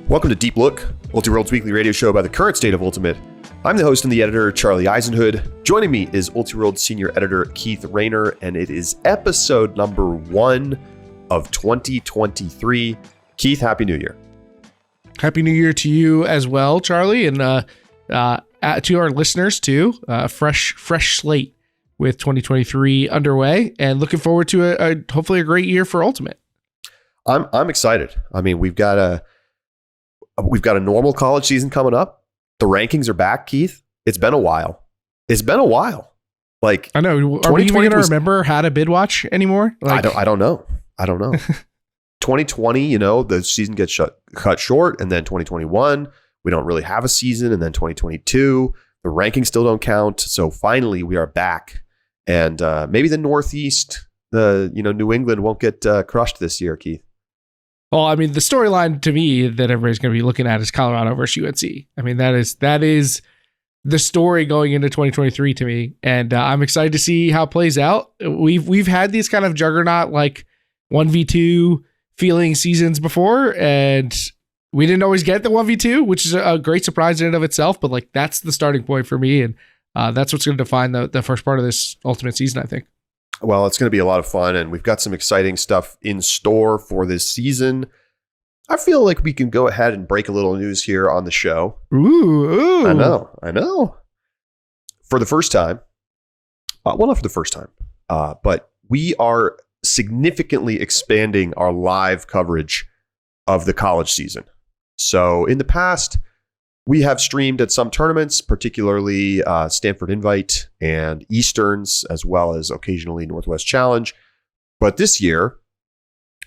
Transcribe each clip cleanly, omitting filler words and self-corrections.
Welcome to Deep Look, Ultiworld's weekly radio show about the current state of Ultimate. I'm the host and the editor, Charlie Eisenhood. Joining me is Ultiworld senior editor Keith Rayner, and it is episode number 1 of 2023. Keith, Happy New Year. Happy New Year to you as well, Charlie, and to our listeners too. Fresh slate with 2023 underway, and looking forward to hopefully a great year for Ultimate. I'm excited. I mean, we've got a normal college season coming up. The rankings are back, Keith. It's been a while. Like, I know. Are we even going to remember how to bid watch anymore? Like, I don't know. 2020, the season gets cut short, and then 2021, we don't really have a season, and then 2022, the rankings still don't count. So finally, we are back, and maybe the Northeast, New England won't get crushed this year, Keith. Well, I mean, the storyline to me that everybody's going to be looking at is Colorado versus UNC. I mean, that is the story going into 2023 to me, and I'm excited to see how it plays out. We've had these kind of juggernaut like 1v2 feeling seasons before, and we didn't always get the 1v2, which is a great surprise in and of itself. But like, that's the starting point for me, and that's what's going to define the first part of this Ultimate season, I think. Well, it's going to be a lot of fun, and we've got some exciting stuff in store for this season. I feel like we can go ahead and break a little news here on the show. Ooh. I know. For the first time, well, not for the first time, but we are significantly expanding our live coverage of the college season. So in the past, we have streamed at some tournaments, particularly Stanford Invite and Easterns, as well as occasionally Northwest Challenge. But this year,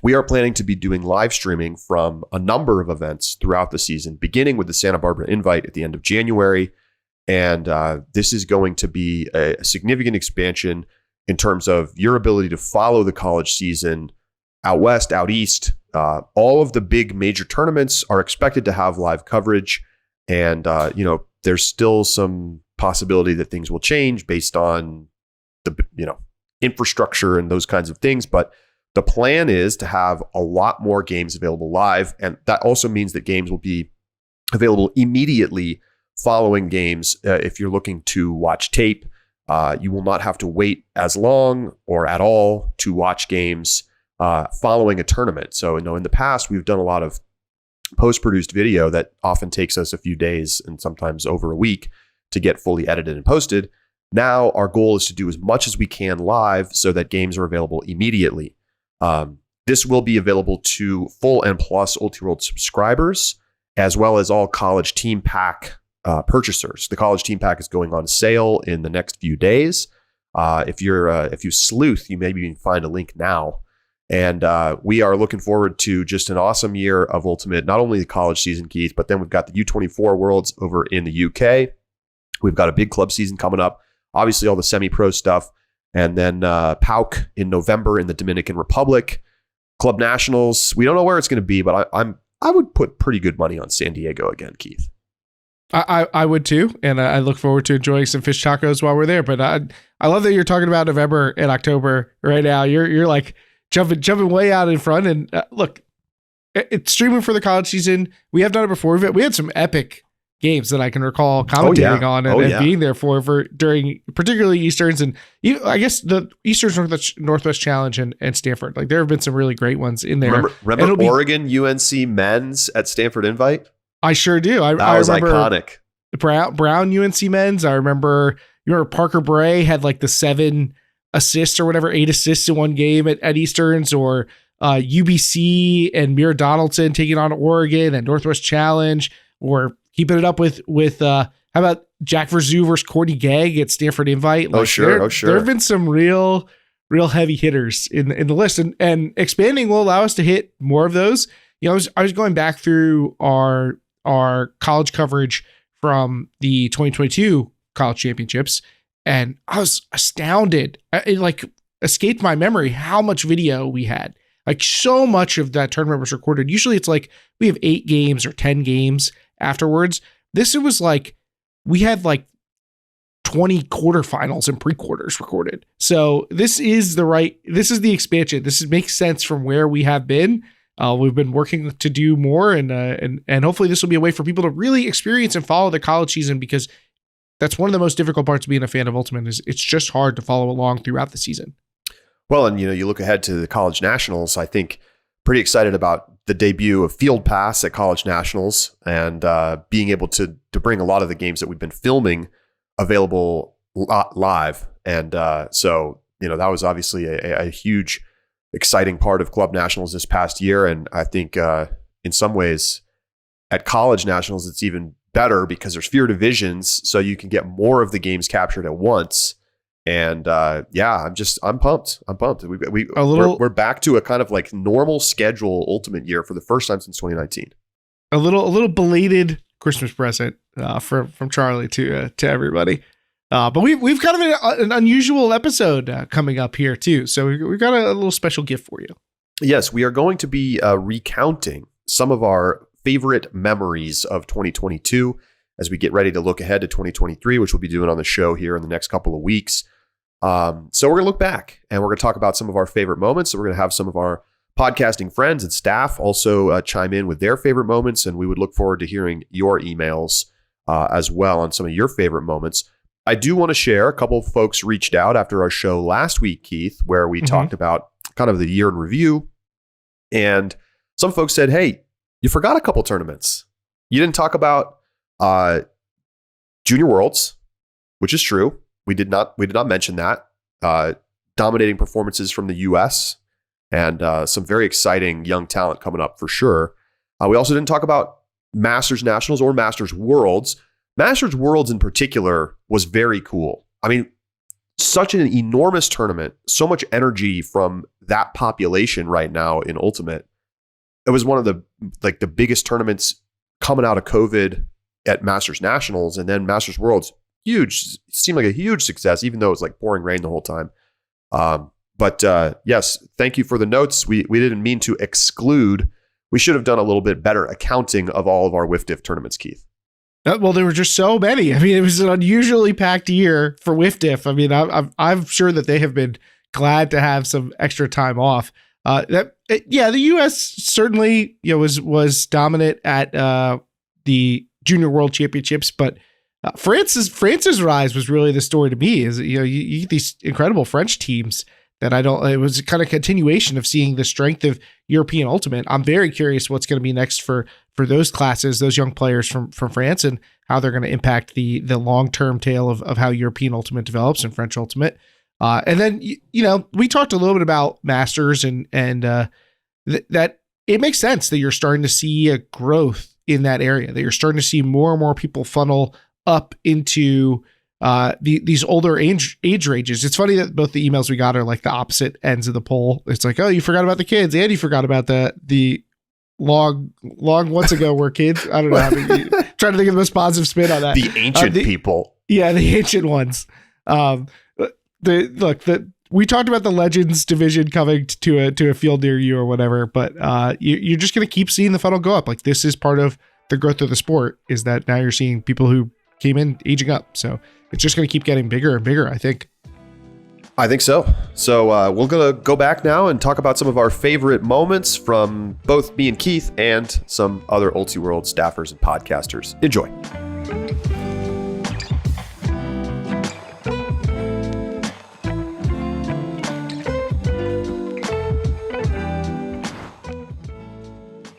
we are planning to be doing live streaming from a number of events throughout the season, beginning with the Santa Barbara Invite at the end of January. And this is going to be a significant expansion in terms of your ability to follow the college season out west, out east. All of the big major tournaments are expected to have live coverage. And, there's still some possibility that things will change based on the, infrastructure and those kinds of things. But the plan is to have a lot more games available live. And that also means that games will be available immediately following games. If you're looking to watch tape, you will not have to wait as long or at all to watch games following a tournament. So, in the past, we've done a lot of post-produced video that often takes us a few days and sometimes over a week to get fully edited and posted. Now our goal is to do as much as we can live so that games are available immediately. This will be available to full and plus Ultiworld subscribers, as well as all college team pack purchasers. The college team pack is going on sale in the next few days. If you sleuth, you maybe even find a link now. And we are looking forward to just an awesome year of Ultimate, not only the college season, Keith, but then we've got the U24 Worlds over in the UK. We've got a big club season coming up. Obviously, all the semi-pro stuff. And then PAUC in November in the Dominican Republic. Club Nationals. We don't know where it's going to be, but I would put pretty good money on San Diego again, Keith. I would too, and I look forward to enjoying some fish tacos while we're there. But I love that you're talking about November and October right now. You're like jumping way out in front. And look, it's streaming for the college season. We have done it before. We had some epic games that I can recall commentating on and being there for during particularly Easterns and I guess the Easterns Northwest Challenge and Stanford. Like, there have been some really great ones in there. Remember Oregon UNC men's at Stanford Invite? I sure do. That was iconic. Brown UNC men's. I remember Parker Bray had like the 7 assists or whatever, 8 assists in one game at Easterns, or UBC and Mira Donaldson taking on Oregon and Northwest Challenge, or keeping it up with how about Jack Verzu versus Courtney Gegg at Stanford Invite? Like, sure. There have been some real heavy hitters in the list, and expanding will allow us to hit more of those. I was going back through our college coverage from the 2022 college championships, and I was astounded. It like escaped my memory how much video we had. Like, so much of that tournament was recorded. Usually it's like we have 8 games or 10 games afterwards. This, it was like we had like 20 quarterfinals and pre-quarters recorded. So this is the expansion. This makes sense from where we have been. we've been working to do more, and hopefully this will be a way for people to really experience and follow the college season, because that's one of the most difficult parts of being a fan of Ultimate. Is it's just hard to follow along throughout the season. Well, and you look ahead to the College Nationals. I think pretty excited about the debut of Field Pass at College Nationals, and being able to bring a lot of the games that we've been filming available live. And so that was obviously a huge, exciting part of Club Nationals this past year. And I think in some ways at College Nationals, it's even better because there's fewer divisions, so you can get more of the games captured at once. And I'm pumped. We're back to a kind of like normal schedule Ultimate year for the first time since 2019. A little belated Christmas present from Charlie to everybody. But we've kind of an unusual episode coming up here too. So we've got a little special gift for you. Yes, we are going to be recounting some of our favorite memories of 2022 as we get ready to look ahead to 2023, which we'll be doing on the show here in the next couple of weeks. So we're going to look back and we're going to talk about some of our favorite moments. So we're going to have some of our podcasting friends and staff also chime in with their favorite moments. And we would look forward to hearing your emails as well on some of your favorite moments. I do want to share, a couple of folks reached out after our show last week, Keith, where we talked about kind of the year in review. And some folks said, hey, you forgot a couple tournaments. You didn't talk about Junior Worlds, which is true. We did not mention that. Dominating performances from the U.S. and some very exciting young talent coming up for sure. We also didn't talk about Masters Nationals or Masters Worlds. Masters Worlds in particular was very cool. I mean, such an enormous tournament, so much energy from that population right now in Ultimate. It was one of the biggest tournaments coming out of COVID at Masters Nationals, and then Masters Worlds, huge. It seemed like a huge success, even though it was like pouring rain the whole time. But yes, thank you for the notes. We didn't mean to exclude. We should have done a little bit better accounting of all of our WIFDIF tournaments, Keith. Well, there were just so many. I mean, it was an unusually packed year for WIFDIF. I mean, I'm sure that they have been glad to have some extra time off. The U.S. certainly was dominant at the Junior World Championships, but France's rise was really the story to me. Is you get these incredible French teams that it was kind of continuation of seeing the strength of European Ultimate. I'm very curious what's going to be next for those classes, those young players from France, and how they're going to impact the long-term tale of how European Ultimate develops and French Ultimate. And then, we talked a little bit about Masters and that it makes sense that you're starting to see a growth in that area, that you're starting to see more and more people funnel up into these older age ranges. It's funny that both the emails we got are like the opposite ends of the poll. It's like, oh, you forgot about the kids, and you forgot about the long once ago were kids. I don't know. Trying to think of the most positive spin on that. The ancient people. Yeah, the ancient ones. We talked about the Legends division coming to a field near you or whatever, but you're just going to keep seeing the funnel go up. Like, this is part of the growth of the sport, is that now you're seeing people who came in aging up. So it's just going to keep getting bigger and bigger, I think. I think so. So we're going to go back now and talk about some of our favorite moments from both me and Keith and some other Ultiworld staffers and podcasters. Enjoy.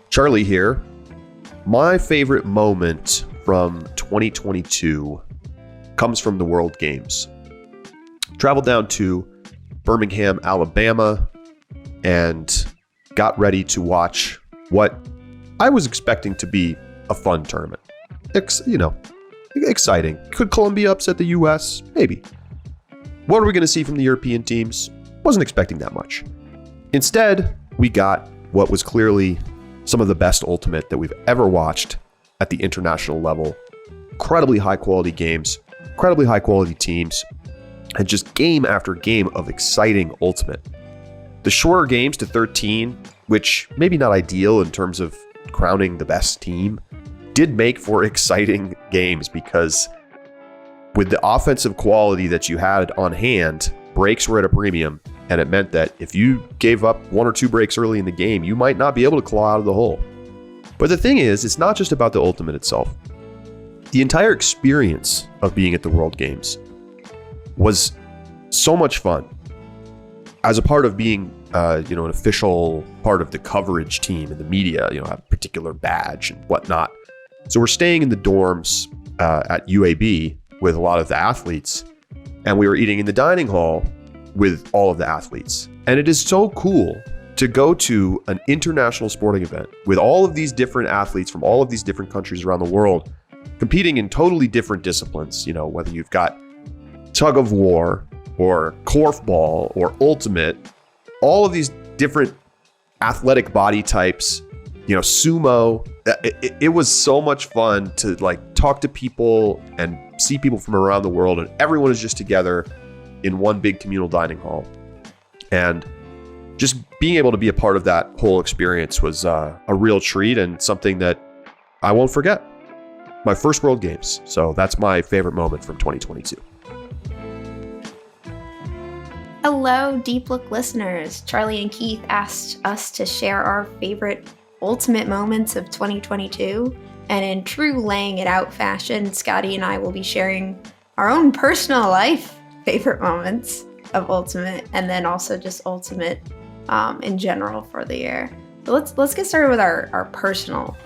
Charlie here. My favorite moment from 2022 comes from the World Games. Traveled down to Birmingham, Alabama, and got ready to watch what I was expecting to be a fun tournament. Exciting. Could Colombia upset the US? Maybe. What are we going to see from the European teams? Wasn't expecting that much. Instead, we got what was clearly some of the best Ultimate that we've ever watched at the international level. Incredibly high quality games, incredibly high quality teams, and just game after game of exciting Ultimate. The shorter games to 13, which maybe not ideal in terms of crowning the best team, did make for exciting games because with the offensive quality that you had on hand, breaks were at a premium, And it meant that if you gave up 1 or 2 breaks early in the game, you might not be able to claw out of the hole. But the thing is, it's not just about the Ultimate itself. The entire experience of being at the World Games was so much fun. As a part of being, an official part of the coverage team and the media, have a particular badge and whatnot. So we're staying in the dorms at UAB with a lot of the athletes, and we were eating in the dining hall with all of the athletes. And it is so cool to go to an international sporting event with all of these different athletes from all of these different countries around the world, competing in totally different disciplines, whether you've got tug of war or korfball or ultimate, all of these different athletic body types, sumo. It was so much fun to talk to people and see people from around the world, and everyone is just together in one big communal dining hall. And just being able to be a part of that whole experience was a real treat and something that I won't forget. My first World Games. So that's my favorite moment from 2022. Hello, Deep Look listeners. Charlie and Keith asked us to share our favorite ultimate moments of 2022. And in true laying it out fashion, Scotty and I will be sharing our own personal life favorite moments of ultimate, and then also just ultimate in general for the year. But let's get started with our personal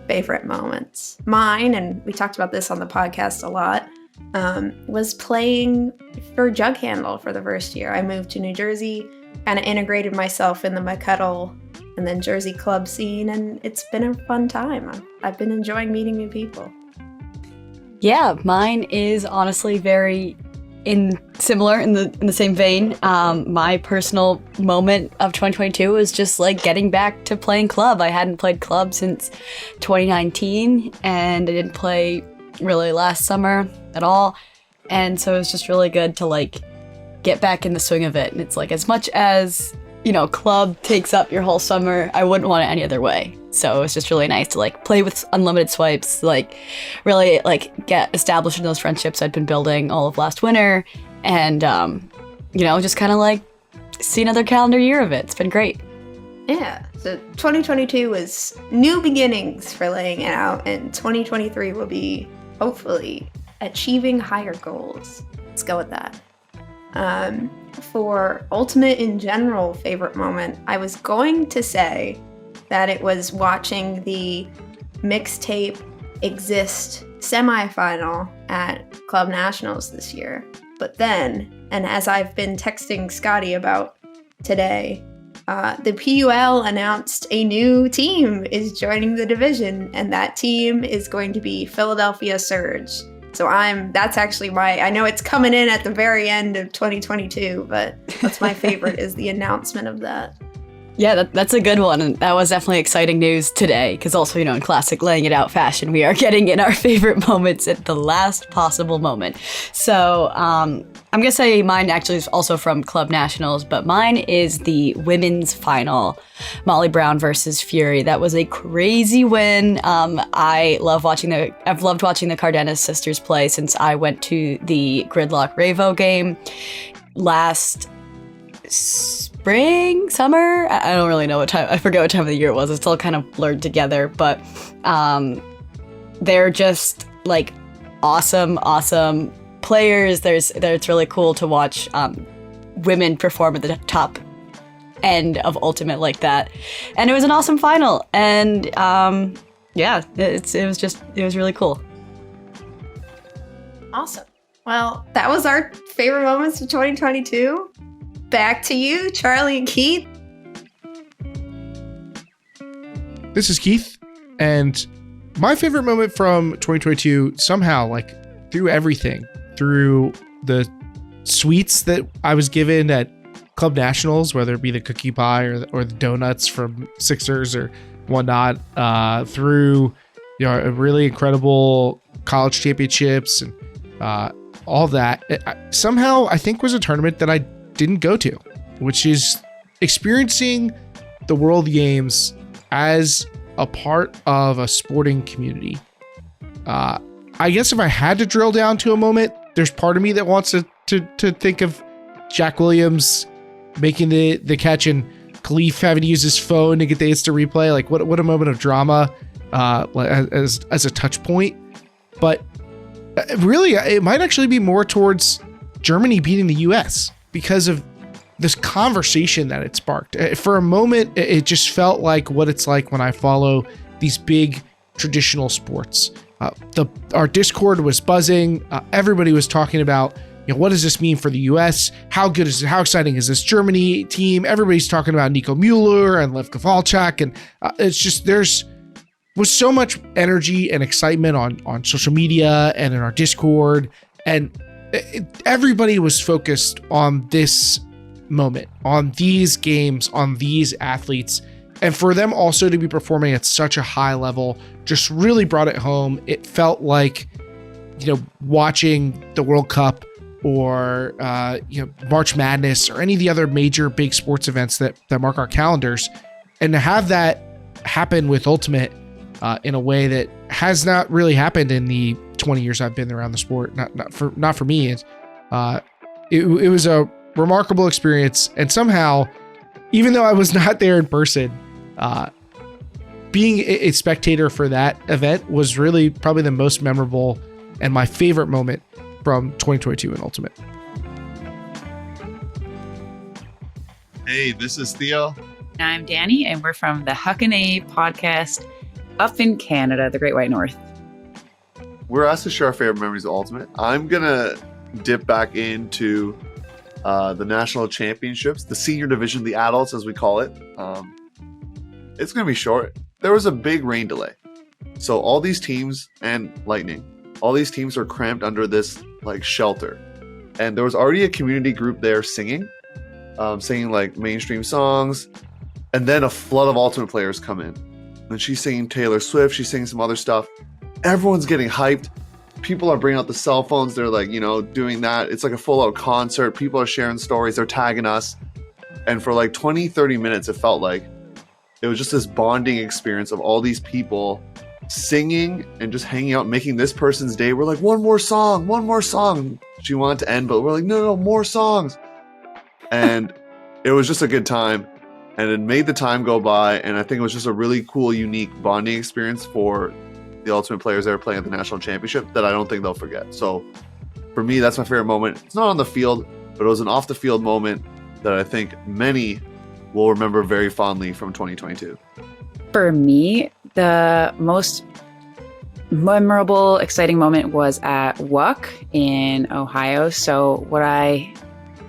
favorite moments. Mine, and we talked about this on the podcast a lot, was playing for Jug Handle for the first year. I moved to New Jersey, kind of integrated myself in the McCuttle and then Jersey club scene, and it's been a fun time. I've been enjoying meeting new people. Yeah, mine is honestly very similar in the same vein. My personal moment of 2022 was just getting back to playing club. I hadn't played club since 2019, and I didn't play really last summer at all. And so it was just really good to get back in the swing of it. And it's as much as, club takes up your whole summer, I wouldn't want it any other way. So it was just really nice to play with unlimited swipes, really get established in those friendships I'd been building all of last winter, and just kind of see another calendar year of it. It's been great. Yeah, so 2022 was new beginnings for laying it out, and 2023 will be hopefully achieving higher goals. Let's go with that. For ultimate in general favorite moment, I was going to say that it was watching the Mixtape Exist semifinal at Club Nationals this year. But then, and as I've been texting Scotty about today, the PUL announced a new team is joining the division, and that team is going to be Philadelphia Surge. So that's actually I know it's coming in at the very end of 2022, but that's my favorite is the announcement of that. Yeah, that's a good one, and that was definitely exciting news today, because also, in classic laying it out fashion, we are getting in our favorite moments at the last possible moment. So, I'm going to say mine actually is also from Club Nationals, but mine is the women's final, Molly Brown versus Fury. That was a crazy win. I've loved watching the Cardenas sisters play since I went to the Gridlock Ravo game last summer. I don't really know what time. I forget what time of the year it was. It's all kind of blurred together, but they're just awesome players. It's really cool to watch women perform at the top end of Ultimate like that, and it was an awesome final. And it was really cool. Awesome. Well, that was our favorite moments of 2022. Back to you, Charlie and Keith. This is Keith, and my favorite moment from 2022, somehow, through everything, through the sweets that I was given at Club Nationals, whether it be the cookie pie or the donuts from Sixers or whatnot, through a really incredible college championships and all that. Somehow, I think was a tournament that I didn't go to, which is experiencing the World Games as a part of a sporting community. I guess if I had to drill down to a moment, there's part of me that wants to think of Jack Williams making the catch and Khalif having to use his phone to get the instant replay. Like what a moment of drama as a touch point. But really, it might actually be more towards Germany beating the US because of this conversation that it sparked. For a moment, it just felt like what it's like when I follow these big traditional sports. Our Discord was buzzing. Everybody was talking about, what does this mean for the US? How exciting is this Germany team? Everybody's talking about Nico Mueller and Lev Kovalchuk. And it's just, was so much energy and excitement on social media and in our Discord. And everybody was focused on this moment, on these games, on these athletes. And for them also to be performing at such a high level just really brought it home. It felt like, watching the World Cup or, March Madness or any of the other major big sports events that mark our calendars. And to have that happen with Ultimate in a way that has not really happened in the 20 years I've been around the sport, not for me. It was a remarkable experience. And somehow, even though I was not there in person, being a spectator for that event was really probably the most memorable and my favorite moment from 2022 in Ultimate. Hey, this is Theo. And I'm Danny, and we're from the Huck'n'A podcast up in Canada, the Great White North. We're asked to share our favorite memories of Ultimate. I'm going to dip back into the national championships, the senior division, the adults as we call it. It's going to be short. There was a big rain delay. So all these teams and Lightning, all these teams are cramped under this shelter. And there was already a community group there singing mainstream songs. And then a flood of Ultimate players come in. And she's singing Taylor Swift. She's singing some other stuff. Everyone's getting hyped. People are bringing out the cell phones. They're doing that. It's like a full out concert. People are sharing stories. They're tagging us. And for 20, 30 minutes, it felt like it was just this bonding experience of all these people singing and just hanging out, making this person's day. We're like, one more song. She wanted to end, but we're like, no, more songs. And it was just a good time. And it made the time go by. And I think it was just a really cool, unique bonding experience for the Ultimate players that are playing at the national championship that I don't think they'll forget. So for me, that's my favorite moment. It's not on the field, but it was an off the field moment that I think many will remember very fondly from 2022. For me, the most memorable, exciting moment was at WUC in Ohio. So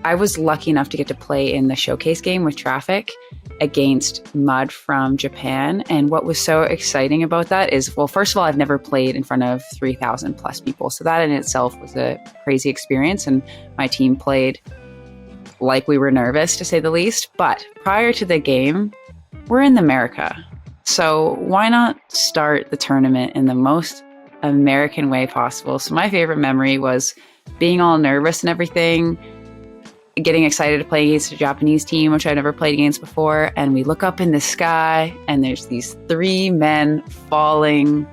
I was lucky enough to get to play in the showcase game with Traffic against Mud from Japan. And what was so exciting about that is, well, first of all, I've never played in front of 3,000 plus people. So that in itself was a crazy experience. And my team played like we were nervous, to say the least. But prior to the game, we're in America. So why not start the tournament in the most American way possible? So my favorite memory was being all nervous and everything, getting excited to play against a Japanese team, which I'd never played against before. And we look up in the sky and there's these 3 men falling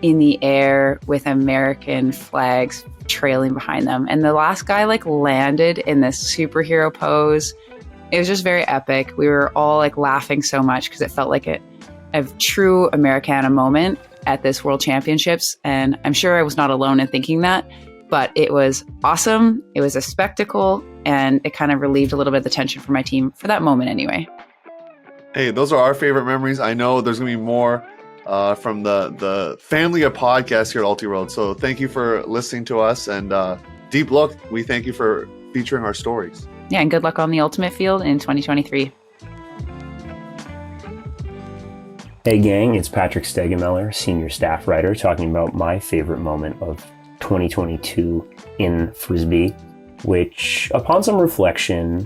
in the air with American flags trailing behind them. And the last guy landed in this superhero pose. It was just very epic. We were all laughing so much because it felt like a true Americana moment at this World Championships. And I'm sure I was not alone in thinking that, but it was awesome. It was a spectacle, and it kind of relieved a little bit of the tension for my team for that moment anyway. Hey, those are our favorite memories. I know there's going to be more from the family of podcasts here at Ultiworld. So thank you for listening to us. And Deep Look, we thank you for featuring our stories. Yeah, and good luck on the Ultimate field in 2023. Hey gang, it's Patrick Stegemeller, senior staff writer, talking about my favorite moment of 2022 in Frisbee, which, upon some reflection,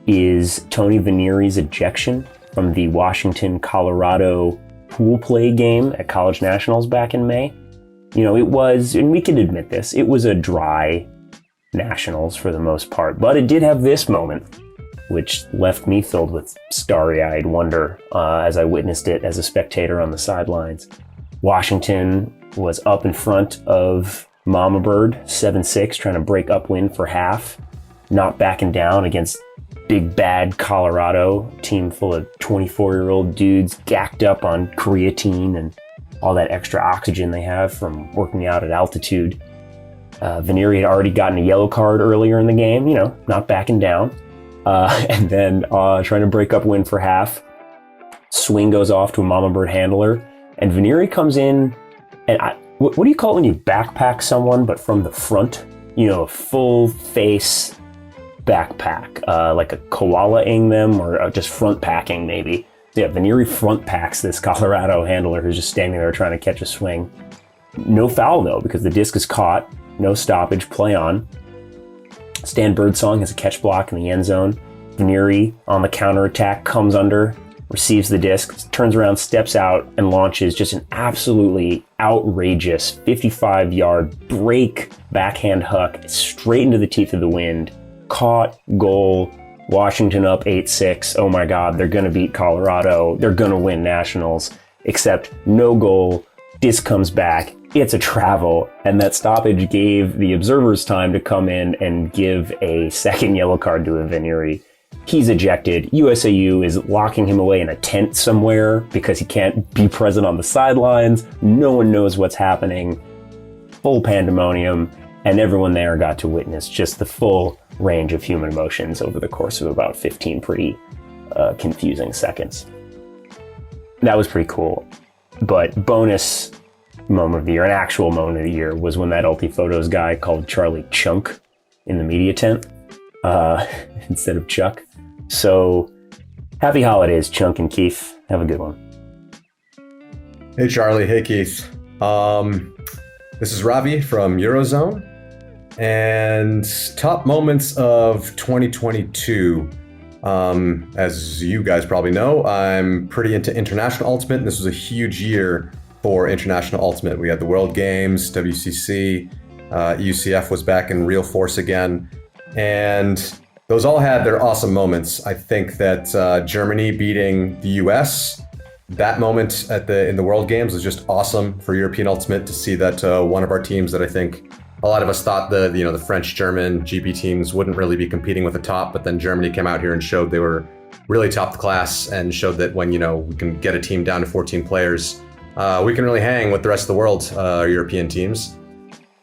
is Tony Vanieri's ejection from the Washington-Colorado pool play game at College Nationals back in May. It was, and we can admit this, it was a dry Nationals for the most part, but it did have this moment, which left me filled with starry-eyed wonder as I witnessed it as a spectator on the sidelines. Washington was up in front of Mama Bird, 7-6, trying to break upwind for half, not backing down against big bad Colorado team full of 24-year-old dudes gacked up on creatine and all that extra oxygen they have from working out at altitude. Vinieri had already gotten a yellow card earlier in the game, not backing down. And then trying to break up win for half. Swing goes off to a Mama Bird handler. And Vinieri comes in, and what do you call it when you backpack someone, but from the front? A full face backpack, like a koala-ing them, or just front packing maybe. So yeah, Vinieri front packs this Colorado handler who's just standing there trying to catch a swing. No foul though, because the disc is caught. No stoppage, play on. Stan Birdsong has a catch block in the end zone. Vinieri on the counterattack comes under, receives the disc, turns around, steps out, and launches just an absolutely outrageous 55-yard break backhand huck straight into the teeth of the wind. Caught, goal, Washington up 8-6. Oh my God, they're going to beat Colorado. They're going to win nationals. Except no goal, disc comes back. It's a travel, and that stoppage gave the observers time to come in and give a second yellow card to Vinieri. He's ejected. USAU is locking him away in a tent somewhere because he can't be present on the sidelines. No one knows what's happening. Full pandemonium, and everyone there got to witness just the full range of human emotions over the course of about 15 pretty confusing seconds. That was pretty cool. But bonus moment of the year, an actual moment of the year, was when that Ulti-Photos guy called Charlie Chunk in the media tent instead of Chuck. So happy holidays, Chunk and Keith. Have a good one. Hey, Charlie. Hey, Keith. This is Ravi from Eurozone. And top moments of 2022. As you guys probably know, I'm pretty into International Ultimate, and this was a huge year for International Ultimate. We had the World Games, WCC, UCF was back in real force again, and those all had their awesome moments. I think that Germany beating the US, that moment in the World Games was just awesome for European Ultimate to see that one of our teams that I think a lot of us thought the French-German GP teams wouldn't really be competing with the top, but then Germany came out here and showed they were really top class and showed that when we can get a team down to 14 players, we can really hang with the rest of the world, European teams.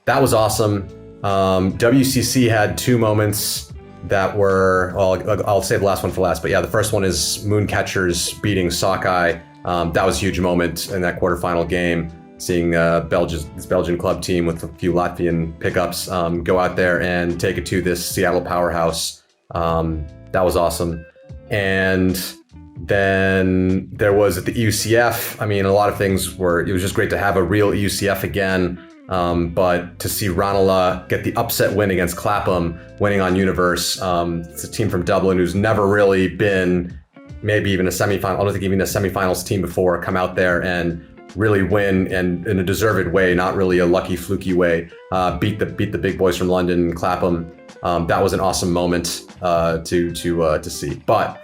That was awesome. WCC had two moments that were, well, I'll save the last one for last, but yeah, the first one is Mooncatchers beating Sockeye. That was a huge moment in that quarterfinal game, seeing this Belgian club team with a few Latvian pickups go out there and take it to this Seattle powerhouse. That was awesome. And then there was at the UCF, a lot of things it was just great to have a real UCF again. But to see Ranelagh get the upset win against Clapham, winning on Universe, it's a team from Dublin who's never really been maybe even a semifinal. I don't think even a semifinals team before, come out there and really win, and in a deserved way, not really a lucky fluky way, beat the big boys from London, Clapham. That was an awesome moment to see. But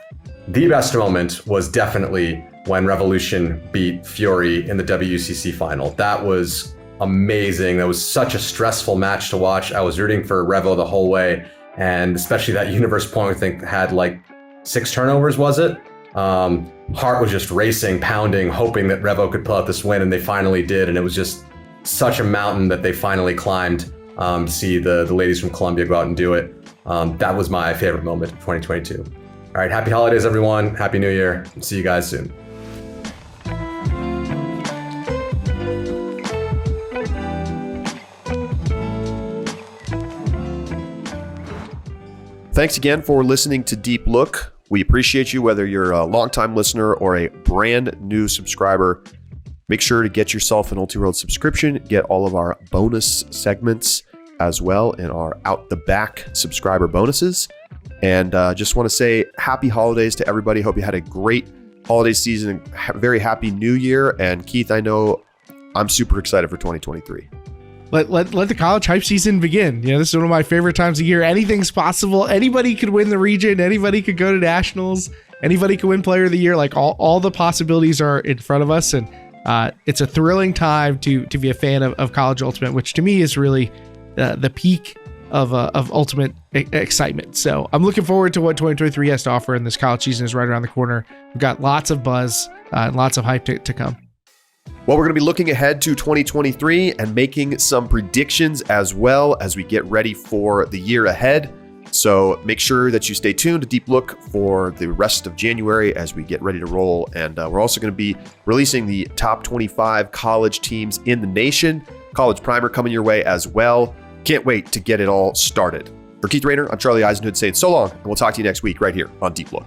the best moment was definitely when Revolution beat Fury in the WCC final. That was amazing. That was such a stressful match to watch. I was rooting for Revo the whole way, and especially that Universe point, I think, had like 6 turnovers, was it? Heart was just racing, pounding, hoping that Revo could pull out this win, and they finally did. And it was just such a mountain that they finally climbed to see the ladies from Columbia go out and do it. That was my favorite moment of 2022. All right, happy holidays, everyone. Happy New Year. See you guys soon. Thanks again for listening to Deep Look. We appreciate you, whether you're a longtime listener or a brand new subscriber. Make sure to get yourself an Ultiworld subscription. Get all of our bonus segments as well in our Out the Back subscriber bonuses. And just want to say happy holidays to everybody. Hope you had a great holiday season. Very happy New Year. And Keith, I know I'm super excited for 2023. Let the college hype season begin. This is one of my favorite times of year. Anything's possible. Anybody could win the region. Anybody could go to nationals. Anybody could win player of the year. Like all the possibilities are in front of us. And it's a thrilling time to be a fan of College Ultimate, which to me is really the peak of ultimate excitement. So I'm looking forward to what 2023 has to offer, and this college season is right around the corner. We've got lots of buzz and lots of hype to come. Well, we're going to be looking ahead to 2023 and making some predictions as well as we get ready for the year ahead. So make sure that you stay tuned to Deep Look for the rest of January as we get ready to roll. And we're also going to be releasing the top 25 college teams in the nation. College Primer coming your way as well. Can't wait to get it all started. For Keith Rayner, I'm Charlie Eisenhood saying so long, and we'll talk to you next week right here on Deep Look.